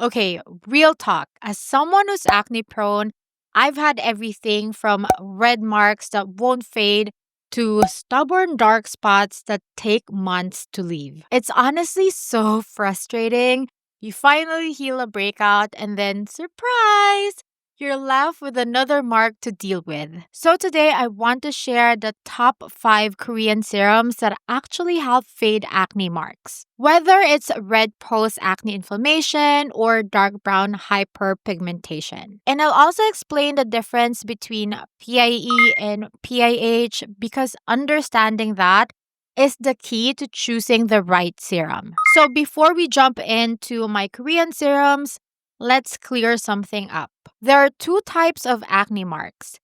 Okay, real talk. As someone who's acne prone, I've had everything from red marks that won't fade to stubborn dark spots that take months to leave. It's honestly so frustrating. You finally heal a breakout and then, surprise! You're left with another mark to deal with. So, today I want to share the top 5 Korean serums that actually help fade acne marks. Whether it's red post acne inflammation or dark brown hyperpigmentation. And I'll also explain the difference between PIE and PIH because understanding that is the key to choosing the right serum. So, before we jump into my Korean serums, let's clear something up. There are two types of acne marks,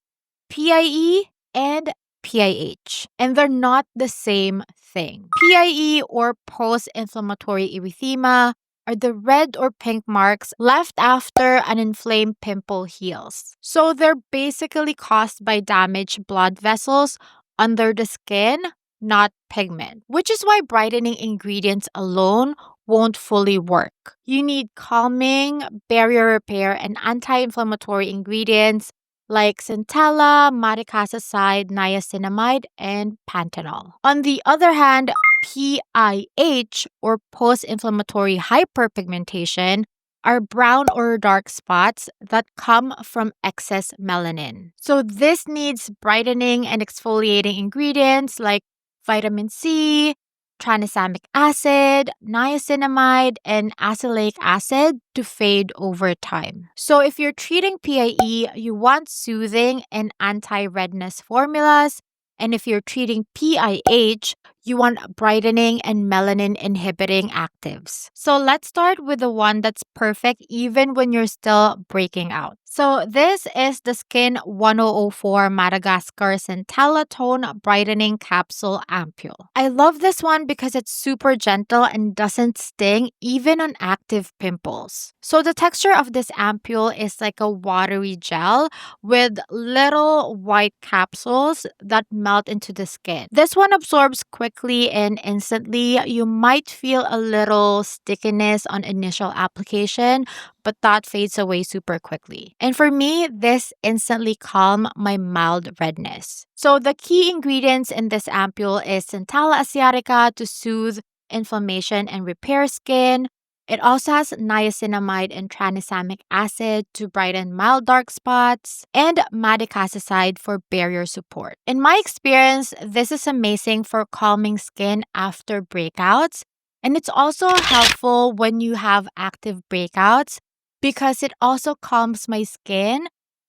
PIE and PIH, and they're not the same thing. PIE or post inflammatory erythema are the red or pink marks left after an inflamed pimple heals. So they're basically caused by damaged blood vessels under the skin, not pigment, which is why brightening ingredients alone won't fully work. You need calming, barrier repair, and anti-inflammatory ingredients like centella, madecassoside, niacinamide, and panthenol. On the other hand, PIH or post-inflammatory hyperpigmentation are brown or dark spots that come from excess melanin. So this needs brightening and exfoliating ingredients like vitamin C, tranexamic acid, niacinamide, and azelaic acid to fade over time. So if you're treating PIE, you want soothing and anti-redness formulas. And if you're treating PIH, you want brightening and melanin inhibiting actives. So let's start with the one that's perfect even when you're still breaking out. So this is the Skin 1004 Madagascar Centella Tone Brightening Capsule Ampule. I love this one because it's super gentle and doesn't sting even on active pimples. So the texture of this ampule is like a watery gel with little white capsules that melt into the skin. This one absorbs quickly and instantly. You might feel a little stickiness on initial application, but that fades away super quickly. And for me, this instantly calmed my mild redness. So the key ingredients in this ampule is Centella asiatica to soothe inflammation and repair skin. It also has niacinamide and tranexamic acid to brighten mild dark spots, and madecassoside for barrier support. In my experience, this is amazing for calming skin after breakouts, and it's also helpful when you have active breakouts because it also calms my skin,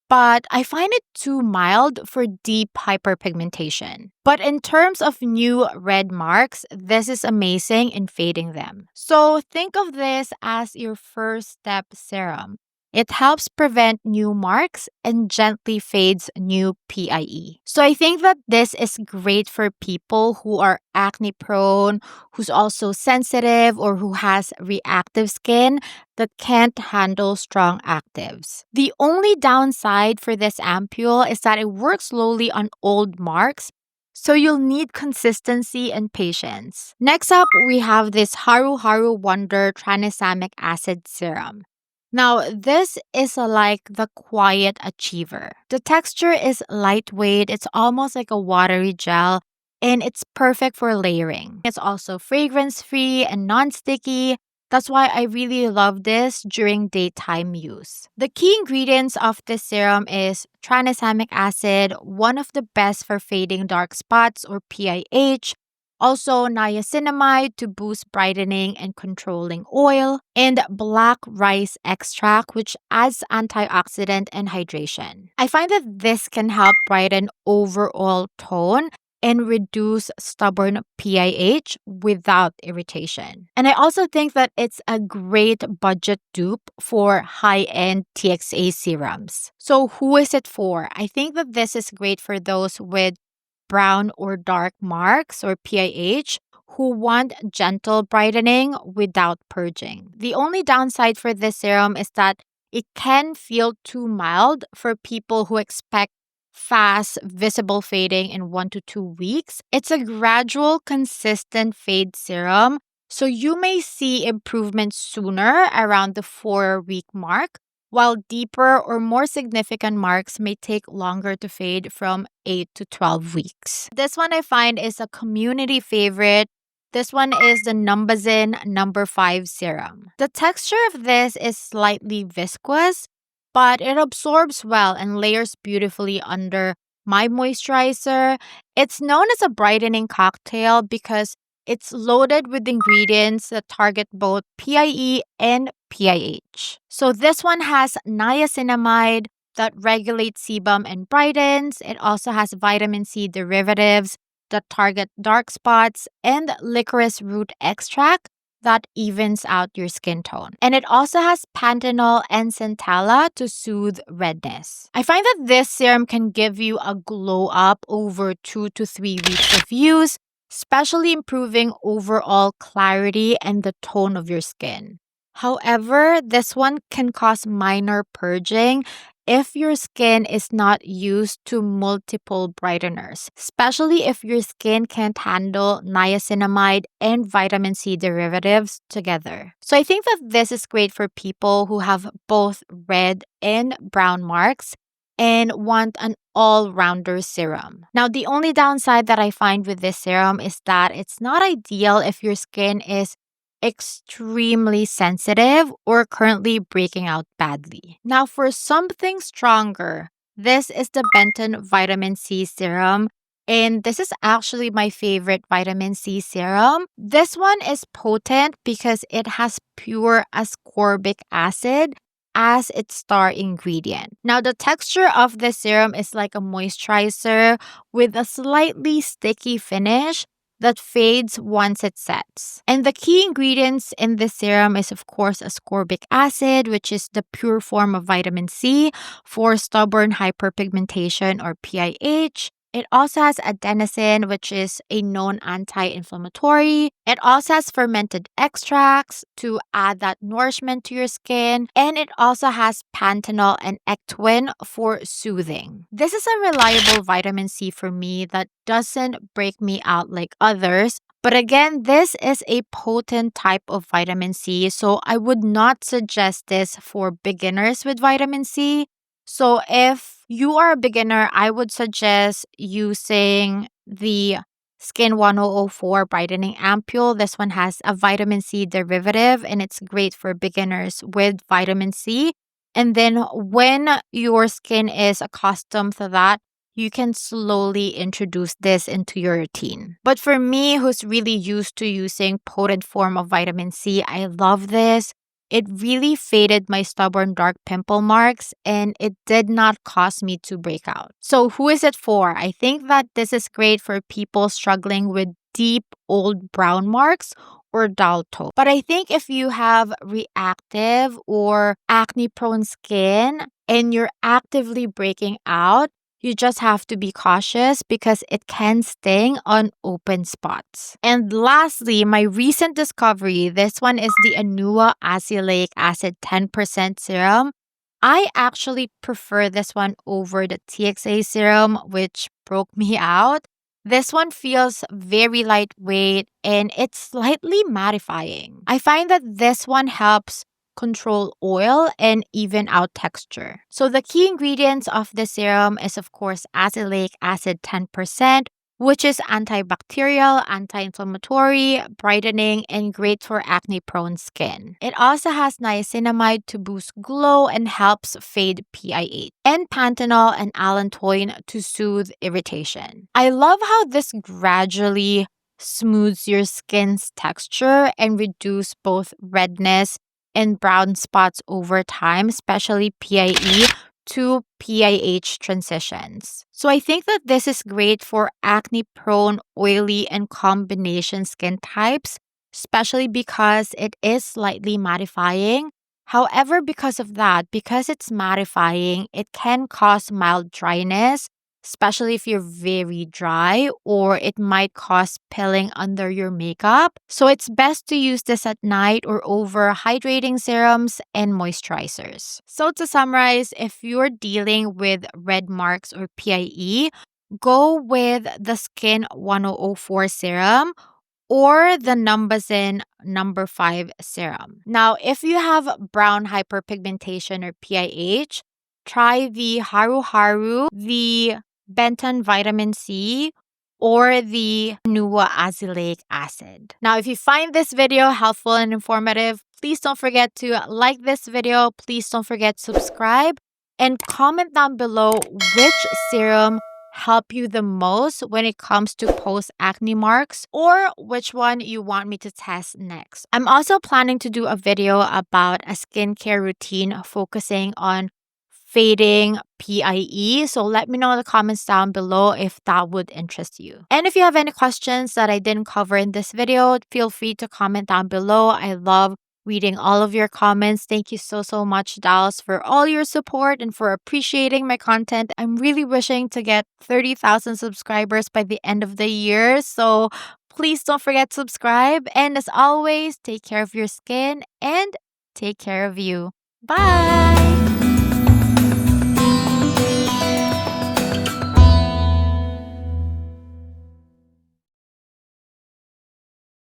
but I find it too mild for deep hyperpigmentation. But in terms of new red marks, this is amazing in fading them. So think of this as your first step serum. It helps prevent new marks and gently fades new PIE. So I think that this is great for people who are acne prone, who's also sensitive, or who has reactive skin that can't handle strong actives. The only downside for this ampule is that it works slowly on old marks, so you'll need consistency and patience. Next up, we have this HARUHARU Wonder Tranexamic Acid Serum. Now, this is like the quiet achiever. The texture is lightweight, it's almost like a watery gel, and it's perfect for layering. It's also fragrance-free and non-sticky. That's why I really love this during daytime use. The key ingredients of this serum is tranexamic acid, one of the best for fading dark spots or PIH, also niacinamide to boost brightening and controlling oil, and black rice extract, which adds antioxidant and hydration. I find that this can help brighten overall tone and reduce stubborn PIH without irritation. And I also think that it's a great budget dupe for high-end TXA serums. So who is it for? I think that this is great for those with brown or dark marks or PIH who want gentle brightening without purging. The only downside for this serum is that it can feel too mild for people who expect fast, visible fading in 1 to 2 weeks. It's a gradual, consistent fade serum So you may see improvement sooner around the 4-week mark, while deeper or more significant marks may take longer to fade from 8 to 12 weeks. This one I find is a community favorite. This one is the NUMBUZIN number 5 serum. The texture of this is slightly viscous, but it absorbs well and layers beautifully under my moisturizer. It's known as a brightening cocktail because it's loaded with ingredients that target both PIE and PIH. So this one has niacinamide that regulates sebum and brightens. It also has vitamin C derivatives that target dark spots and licorice root extract that evens out your skin tone. And it also has panthenol and centella to soothe redness. I find that this serum can give you a glow up over 2 to 3 weeks of use, especially improving overall clarity and the tone of your skin. However, this one can cause minor purging if your skin is not used to multiple brighteners, especially if your skin can't handle niacinamide and vitamin C derivatives together. So I think that this is great for people who have both red and brown marks and want an all-rounder serum. Now, the only downside that I find with this serum is that it's not ideal if your skin is extremely sensitive or currently breaking out badly. Now, for something stronger, this is the BENTON Vitamin C Serum. And this is actually my favorite vitamin C serum. This one is potent because it has pure ascorbic acid as its star ingredient. Now, the texture of this serum is like a moisturizer with a slightly sticky finish that fades once it sets. And the key ingredients in this serum is, of course, ascorbic acid, which is the pure form of vitamin C for stubborn hyperpigmentation or PIH. It also has adenosine, which is a known anti-inflammatory. It also has fermented extracts to add that nourishment to your skin. And it also has panthenol and ectwin for soothing. This is a reliable vitamin C for me that doesn't break me out like others. But again, this is a potent type of vitamin C, so I would not suggest this for beginners with vitamin C. So if you are a beginner, I would suggest using the Skin 1004 Brightening Ampule. This one has a vitamin C derivative and it's great for beginners with vitamin C. And then when your skin is accustomed to that, you can slowly introduce this into your routine. But for me, who's really used to using potent form of vitamin C, I love this. It really faded my stubborn dark pimple marks and it did not cause me to break out. So who is it for? I think that this is great for people struggling with deep old brown marks or dull tone. But I think if you have reactive or acne prone skin and you're actively breaking out, you just have to be cautious because it can sting on open spots. And lastly, my recent discovery, this one is the ANUA Azelaic Acid 10% Serum. I actually prefer this one over the TXA serum, which broke me out. This one feels very lightweight and it's slightly mattifying. I find that this one helps control oil and even out texture. So the key ingredients of the serum is of course azelaic acid 10%, which is antibacterial, anti-inflammatory, brightening, and great for acne-prone skin. It also has niacinamide to boost glow and helps fade PIH, and panthenol and allantoin to soothe irritation. I love how this gradually smooths your skin's texture and reduce both redness and brown spots over time, especially PIE to PIH transitions. So I think that this is great for acne-prone, oily, and combination skin types, especially because it is slightly mattifying. However, because it's mattifying, it can cause mild dryness, especially if you're very dry, or it might cause pilling under your makeup. So it's best to use this at night or over hydrating serums and moisturizers. So to summarize, if you're dealing with red marks or PIE, go with the Skin 1004 serum or the NUMBUZIN #5 serum. Now, if you have brown hyperpigmentation or PIH, try the HARUHARU, the BENTON vitamin C, or the ANUA azelaic acid. Now, if you find this video helpful and informative, please don't forget to like this video. Please don't forget to subscribe and comment down below which serum help you the most when it comes to post acne marks, or which one you want me to test next. I'm also planning to do a video about a skincare routine focusing on fading PIE. So let me know in the comments down below if that would interest you. And if you have any questions that I didn't cover in this video, feel free to comment down below. I love reading all of your comments. Thank you so much, dolls, for all your support and for appreciating my content. I'm really wishing to get 30,000 subscribers by the end of the year. So please don't forget to subscribe. And as always, take care of your skin and take care of you. Bye!